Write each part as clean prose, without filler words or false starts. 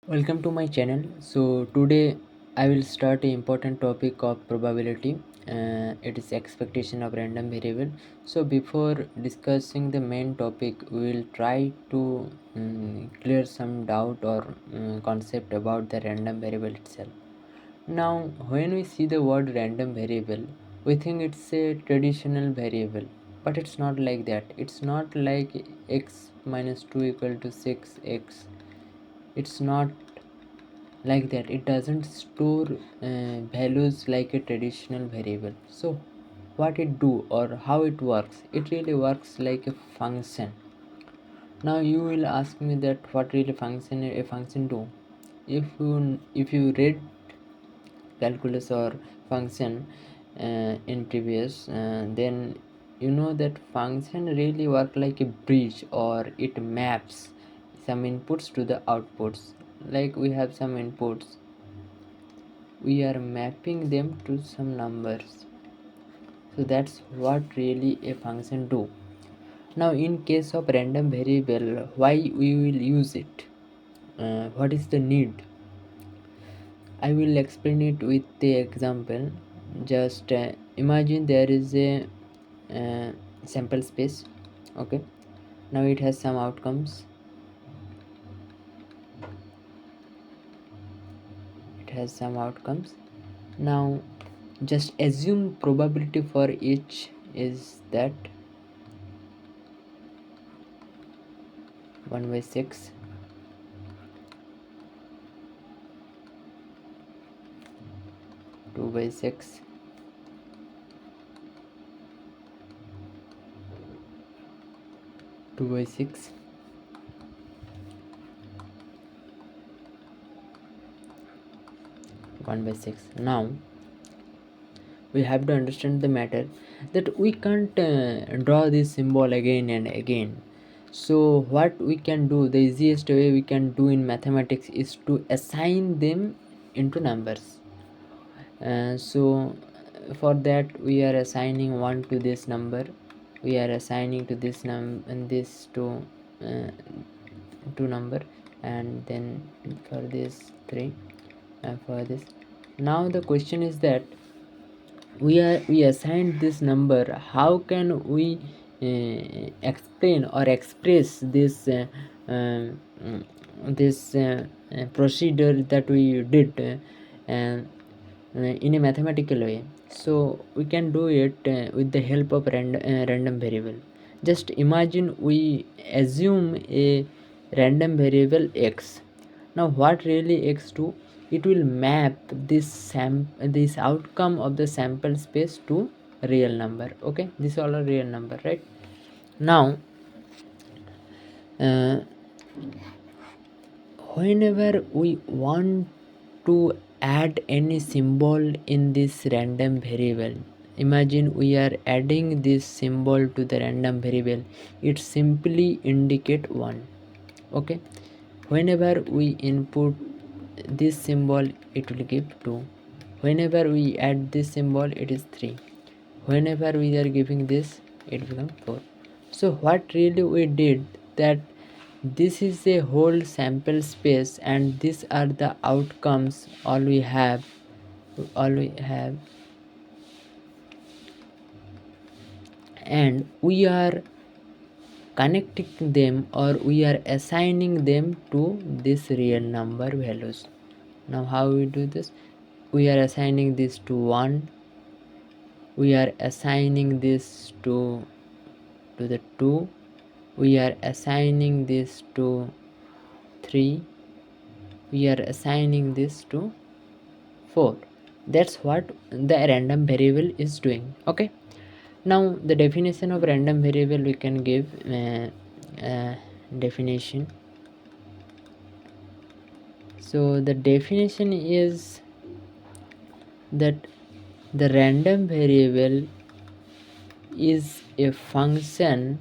Welcome to my channel. So today I will start an important topic of probability. It is expectation of random variable. So before discussing the main topic, we will try to clear some doubt or concept about the random variable itself. Now, when we see the word random variable, we think it's a traditional variable, but it's not like that. It's not like x minus 2 equal to 6x. It's not like that. It doesn't store values like a traditional variable. So what it do or how it works, it really works like a function. Now you will ask me that what really function a function do. If you read calculus or function in previous, then you know that function really work like a bridge, or it maps some inputs to the outputs. Like we have some inputs, we are mapping them to some numbers. So that's what really a function do. Now in case of random variable, why we will use it, what is the need, I will explain it with the example. Just imagine there is a sample space. Okay, now it has some outcomes. Now just assume probability for each is that 1 by 6, 2 by 6, 2 by 6, 1 by 6. Now we have to understand the matter that we can't draw this symbol again and again. So what we can do, the easiest way we can do in mathematics is to assign them into numbers. So for that we are assigning 1 to this number, we are assigning to this and this to number, and then for this 3, and for this. Now the question is that we assigned this number, how can we explain or express this procedure that we did in a mathematical way. So we can do it with the help of random variable. Just imagine we assume a random variable x. Now what really x do, it will map this outcome of the sample space to real number. Okay, this is all a real number, right? Now uh, whenever we want to add any symbol in this random variable, imagine we are adding this symbol to the random variable, it simply indicate 1. Okay, whenever we input this symbol it will give 2, whenever we add this symbol it is 3, whenever we are giving this it becomes 4. So what really we did, that this is a whole sample space and these are the outcomes all we have, and we are connecting them or we are assigning them to this real number values. Now how we do this, we are assigning this to 1, we are assigning this to the 2, we are assigning this to 3, we are assigning this to 4. That's what the random variable is doing. Okay, now the definition of random variable we can give definition. So the definition is that the random variable is a function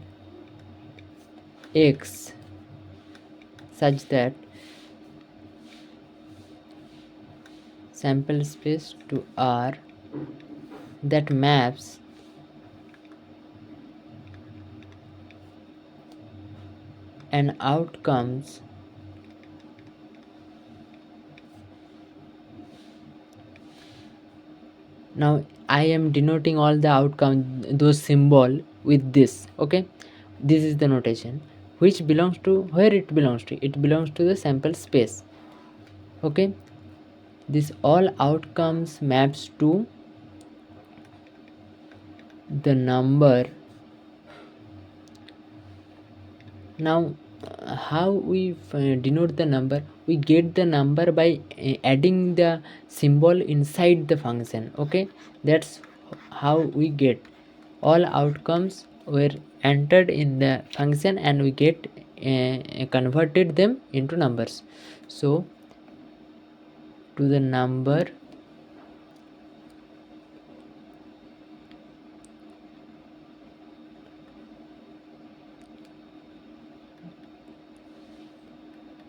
x such that sample space to R that maps an outcomes Now I am denoting all the outcome, those symbol, with this. Okay, this is the notation which belongs to, where it belongs to, it belongs to the sample space. Okay, this all outcomes maps to the number. Now how we denote the number? We get the number by adding the symbol inside the function. Okay, that's how we get all outcomes were entered in the function and we get converted them into numbers. So to the number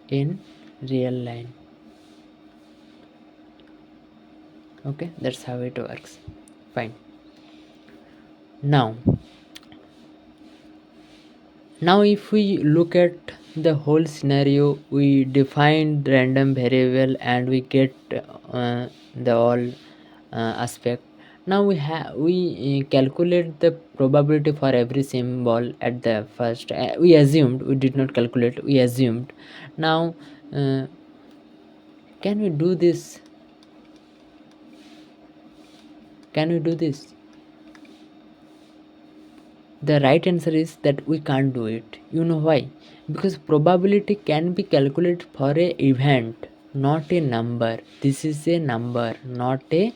in real line. Okay, that's how it works. Fine. Now if we look at the whole scenario, we define random variable and we get the all aspect. Now we calculate the probability for every symbol at the first. We assumed, we did not calculate, we assumed. Now can we do this? Can we do this? The right answer is that we can't do it. You know why? Because probability can be calculated for a event, not a number. This is a number, not a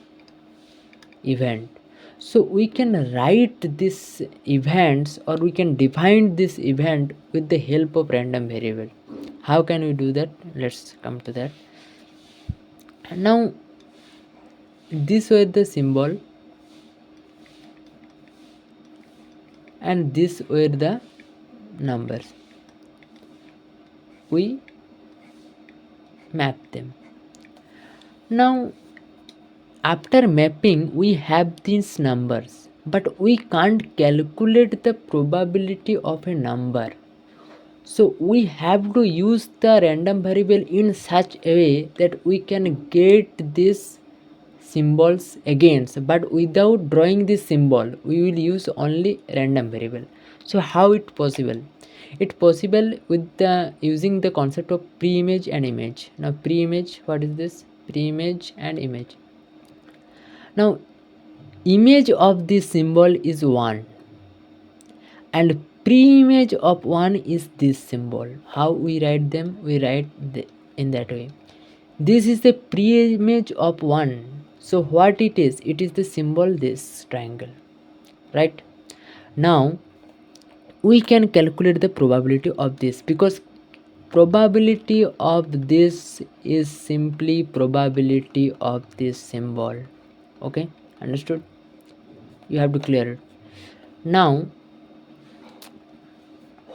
event. So we can write this events, or we can define this event with the help of random variable. How can we do that? Let's come to that. Now this were the symbol and this were the numbers. We map them. Now after mapping we have these numbers, but we can't calculate the probability of a number. So we have to use the random variable in such a way that we can get these symbols against, but without drawing this symbol we will use only random variable. So how it possible? It possible with the using the concept of pre-image and image. Now pre-image, what is this? Pre-image and image. Now image of this symbol is 1 and pre-image of 1 is this symbol. How we write them? We write in that way. This is the pre-image of 1. So what it is? It is the symbol, this triangle, right? Now we can calculate the probability of this, because probability of this is simply probability of this symbol. Okay, understood? You have to clear it. Now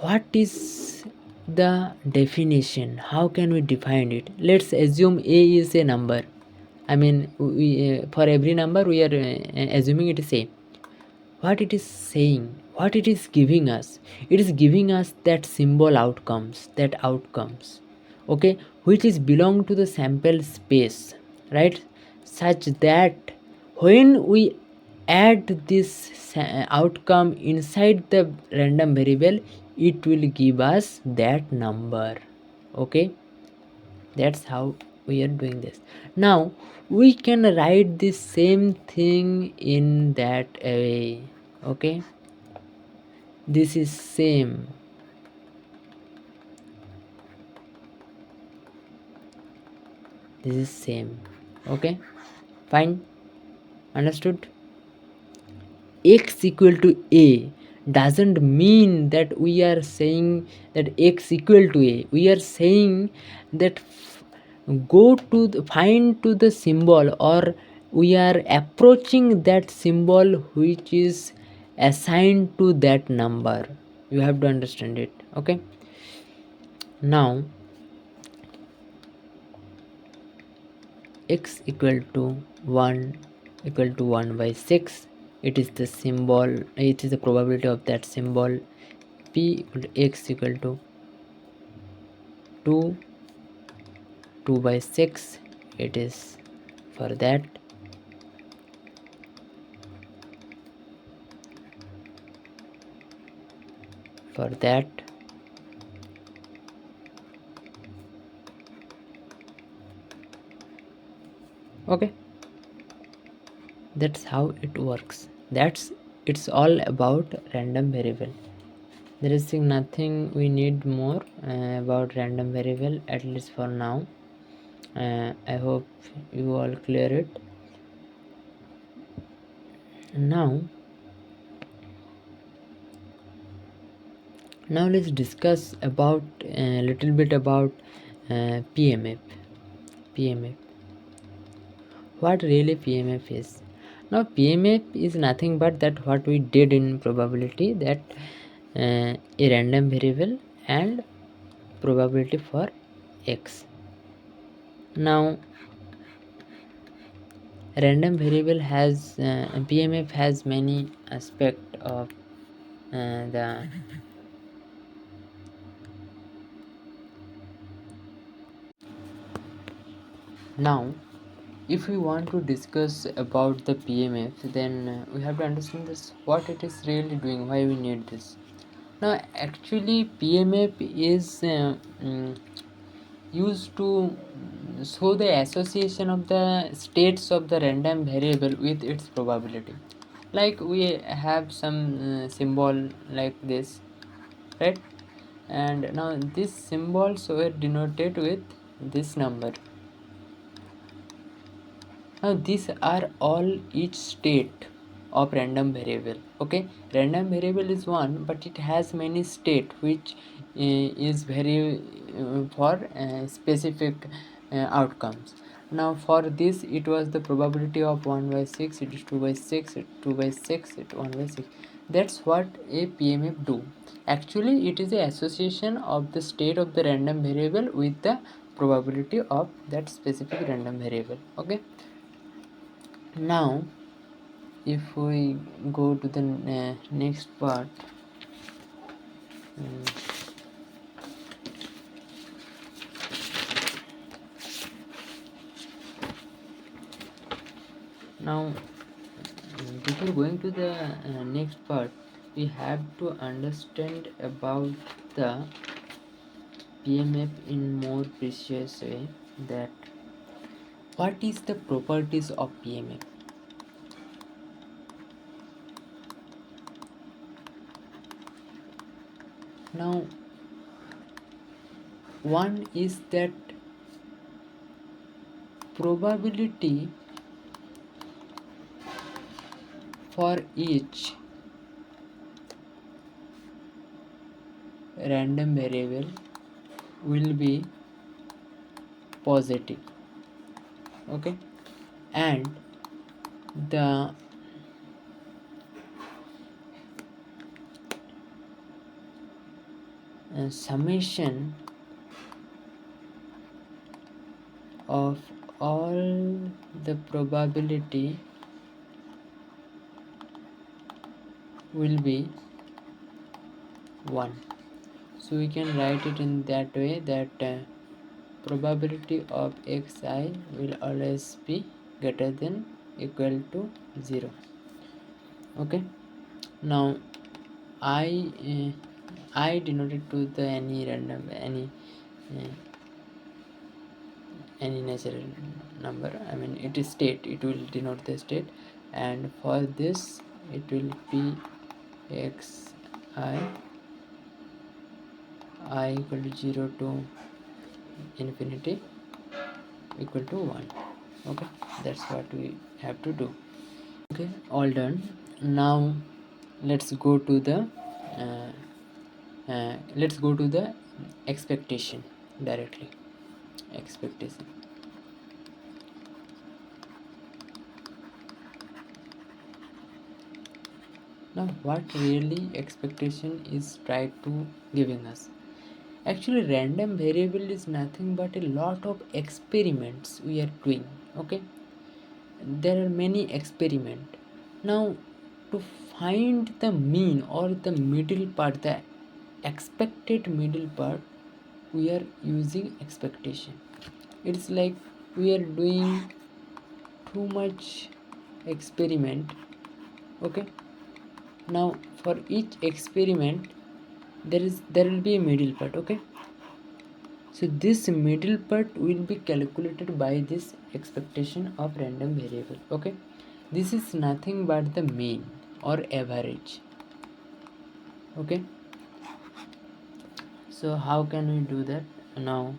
what is the definition? How can we define it? Let's assume a is a number. I mean, we for every number we are assuming it is a. What it is saying, what it is giving us, it is giving us that symbol outcomes, okay, which is belong to the sample space, right? Such that when we add this outcome inside the random variable, it will give us that number. Okay, that's how we are doing this. Now we can write the same thing in that way. Okay, this is same. This is same. Okay, fine, understood? X equal to a doesn't mean that we are saying that x equal to a. We are saying that go to find to the symbol, or we are approaching that symbol which is assigned to that number. You have to understand it. Okay, now x equal to 1 by 6, it is the symbol, it is the probability of that symbol. P equal to x equal to 2 by 6, it is for that. for that. Okay, that's how it works. It's all about random variable. There is nothing we need more about random variable, at least for now. I hope you all clear it. Now let's discuss about a little bit about PMF. PMF. What really PMF is? Now PMF is nothing but that what we did in probability, that a random variable and probability for x. Now random variable has PMF has many aspect of the now. If we want to discuss about the PMF, then we have to understand this, what it is really doing, why we need this. Now actually PMF is used to show the association of the states of the random variable with its probability. Like we have some symbol like this, right? And now these symbols were denoted with this number. Now these are all each state of random variable. Okay, random variable is one, but it has many state which is very for specific outcomes. Now for this it was the probability of 1 by 6, it is 2 by 6, it 2 by 6, it 1 by 6. That's what a PMF do. Actually it is the association of the state of the random variable with the probability of that specific random variable. Okay, now if we go to the next part, now before going to the next part, we have to understand about the PMF in more precise way, that what is the properties of PMF. Now one is that probability for each random variable will be positive. Okay, and the summation of all the probability will be 1. So we can write it in that way, that probability of xi will always be greater than equal to 0. Okay, now I denoted to the any random uh, any natural number, I mean it is state, it will denote the state, and for this it will be x I equal to 0 to infinity equal to 1. Okay, that's what we have to do. Okay, all done. Now let's go to the expectation directly. Expectation. Now what really expectation is tried to giving us? Actually random variable is nothing but a lot of experiments we are doing. Okay, there are many experiment. Now to find the mean or the middle part, the expected middle part, we are using expectation. It's like we are doing too much experiment. Okay, now for each experiment there will be a middle part. Okay, so this middle part will be calculated by this expectation of random variable. Okay, this is nothing but the mean or average. Okay, so how can we do that? Now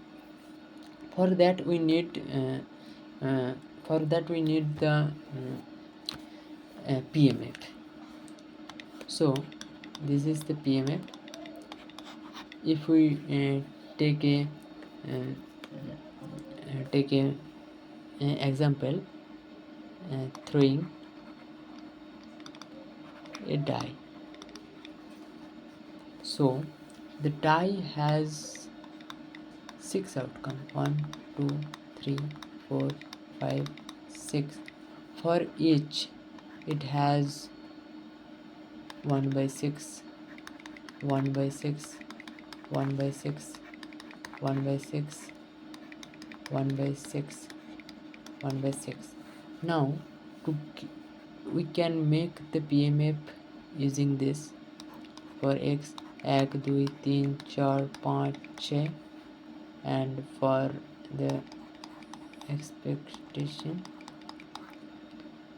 for that we need the PMF. So this is the PMF. If we take a example, throwing a die. So the die has 6 outcome: 1 2 3 4 5 6. For each it has 1 by 6, 1 by 6, 1 by 6, 1 by 6, 1 by 6, 1 by 6. Now to we can make the PMF using this. For x 1 2 3 4 5 6, and for the expectation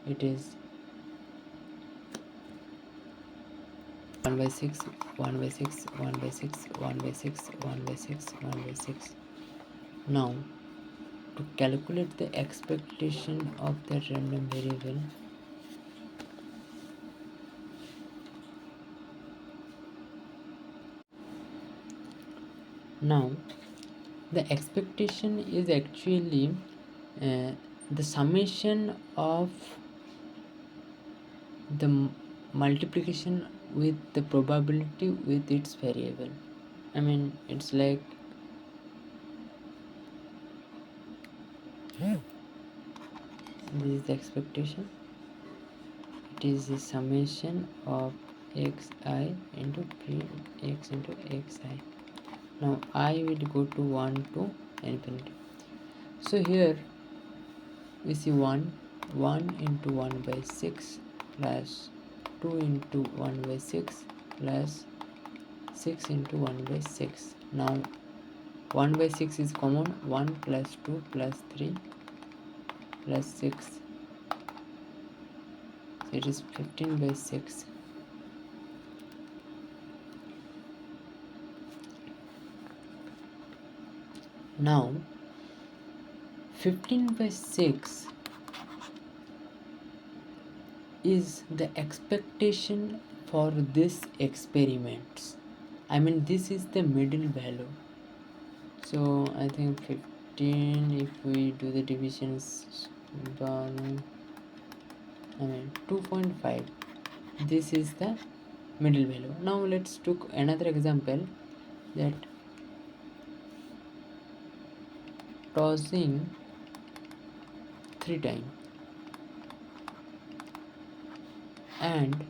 it is 1 by 6, 1 by 6, 1 by 6, 1 by 6, 1 by 6, 1 by 6. Now to calculate the expectation of the random variable, now the expectation is actually the summation of the multiplication with the probability with its variable. I mean, it's like this is the expectation. It is the summation of xi into x into xi. Now I will go to 1 to infinity. So here we see 1 into 1 by 6 plus 2 into 1 by 6 plus 6 into 1 by 6. Now 1 by 6 is common. 1 plus 2 plus 3 plus 6, so it is 15 by 6. Now 15 by 6 is the expectation for this experiments. I mean, this is the middle value. So I think 15, if we do the divisions, 2.5, this is the middle value. Now let's take another example, that tossing 3 times, and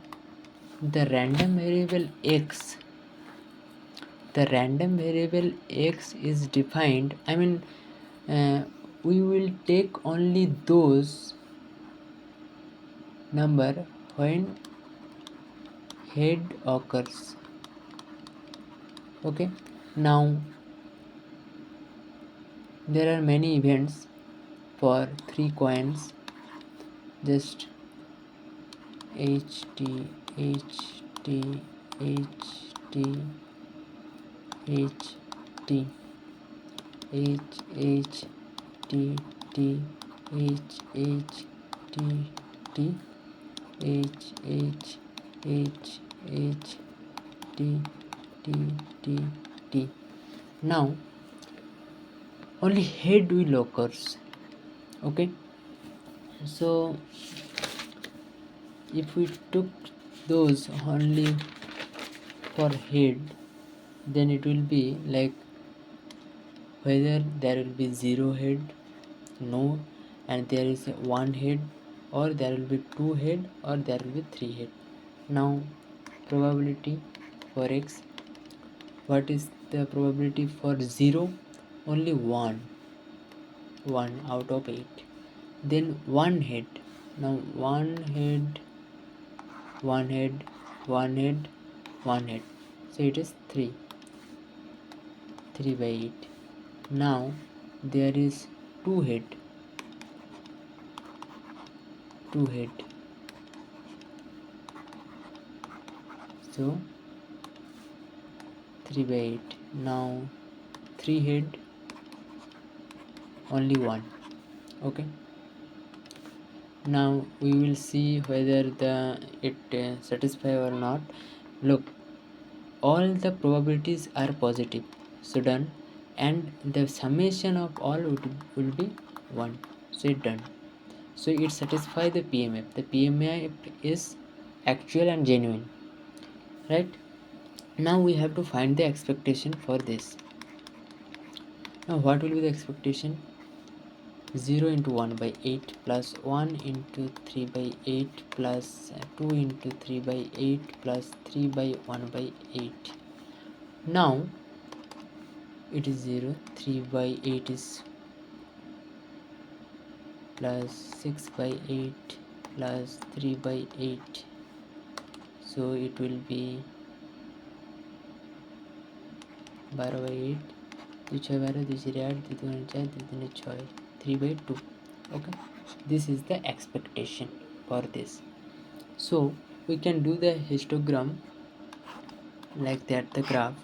the random variable x is defined. I mean, we will take only those number when head occurs. Okay, now there are many events for 3 coins. Just HT HT HT HT H H T T H H T T H H H H T T T T. Now only head will occurs. Okay, so if we took those only for head, then it will be like whether there will be 0 head, no, and there is 1 head, or there will be 2 head, or there will be 3 head. Now probability for x, what is the probability for 0? Only 1 out of 8. Then 1 head. Now 1 head, 1 head, 1 head, 1 head. so it is 3 by 8. Now there is two head, two head, so 3 by 8. Now 3 head, only one. Okay, now we will see whether it satisfy or not. Look, all the probabilities are positive, so done, and the summation of all will be 1, so it done. So it satisfies the PMF. The PMF is actual and genuine, right? Now we have to find the expectation for this. Now what will be the expectation? 0 into 1 by 8 plus 1 into 3 by 8 plus 2 into 3 by 8 plus 3 by 1 by 8. Now it is 0, 3 by 8 is plus 6 by 8 plus 3 by 8, so it will be 12 by 8, 2 6 12, 2 4 8, 2 2 4, 2 3 6, 3 by 2. Okay, this is the expectation for this. So we can do the histogram like that. The graph,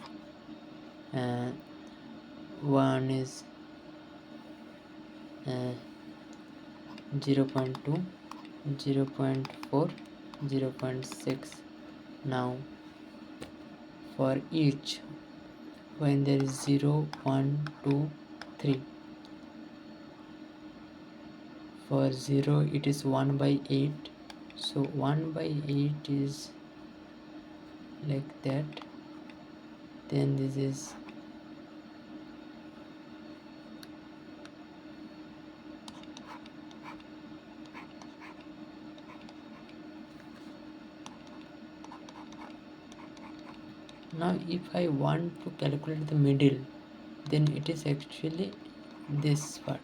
one is 0.2, 0.4, 0.6. Now for each, when there is 0 1 2 3, for 0 it is 1 by 8, so 1 by 8 is like that. Then this is now if I want to calculate the middle, then it is actually this part.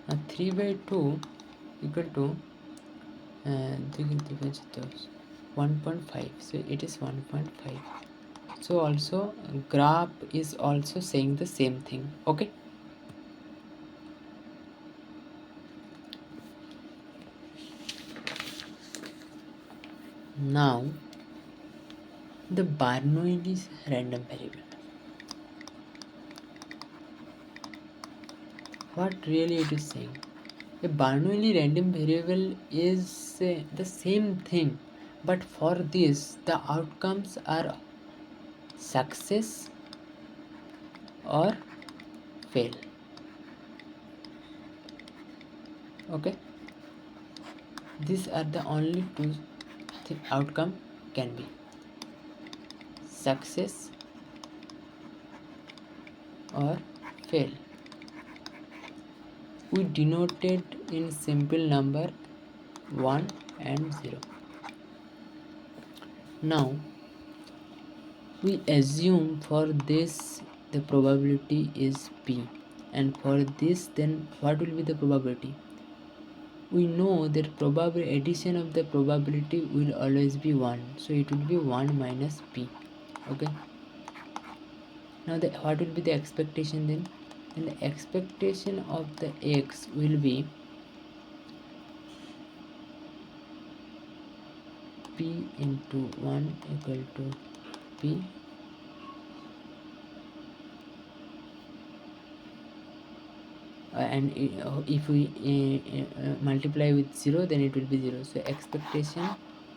Now 3 by 2 equal to 1.5, so it is 1.5. So also graph is also saying the same thing. Okay, now the Bernoulli's random variable. What really it is saying? A Bernoulli random variable is the same thing, but for this the outcomes are success or fail. Okay, these are the only two outcome can be success or fail. We denoted in simple number 1 and 0. Now we assume for this the probability is p, and for this then what will be the probability? We know that probability addition of the probability will always be 1, so it will be 1 minus p. Okay, now what will be the expectation then? And the expectation of the x will be p into 1 equal to p and if we multiply with 0, then it will be 0. So expectation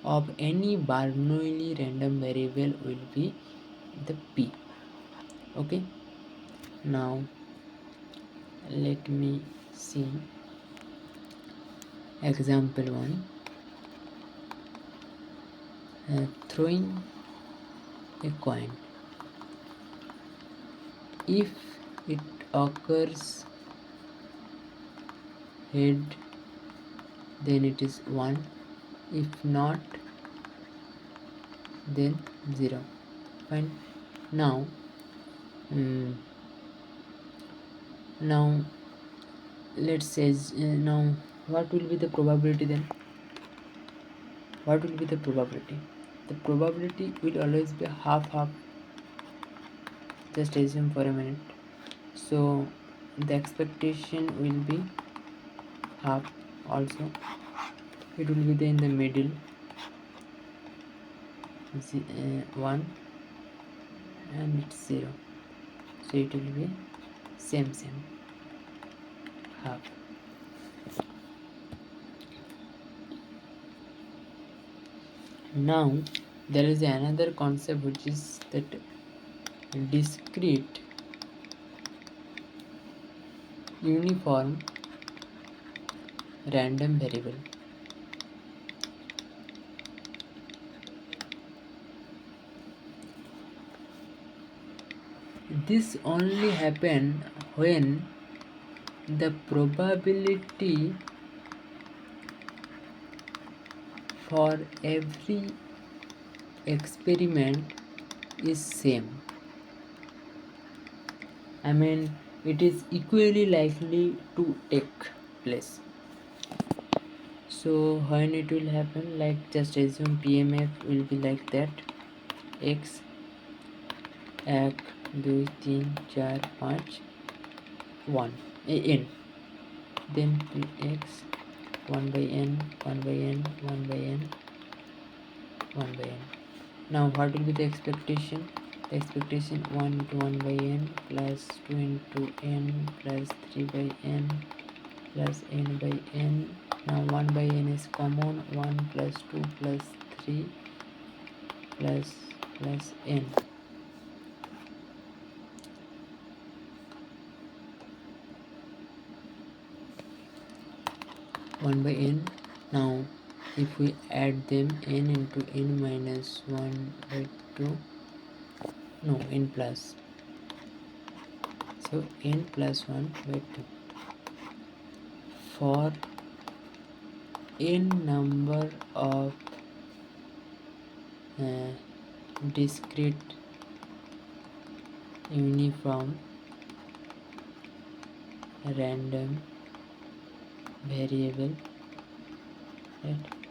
of any Bernoulli random variable will be the p. Okay, now let me see example 1. Throwing a coin. If it occurs head, then it is 1, if not then 0. Fine. Now now let's say now what will be the probability then? What will be the probability? The probability will always be half half. just assume for a minute. So the expectation will be half also. It will be there in the middle, 1 and it's 0, so it will be same half. Now there is another concept which is that discrete uniform random variable. This only happen when the probability for every experiment is same. I mean, it is equally likely to take place. So when it will happen, like just assume PMF will be like that: x 1 2 3 4 5 1 n, then x 1 by n 1 by n 1 by n 1 by n. Now what will be the expectation? The expectation 1 into 1 by n plus 2 into n plus 3 by n plus n by n. Now 1 by n is common, 1 plus 2 plus 3 plus n. 1 by n. Now if we add them, n into n minus 1 by 2, no, n plus, so n plus 1 by 2 for n number of discrete uniform random variable, right?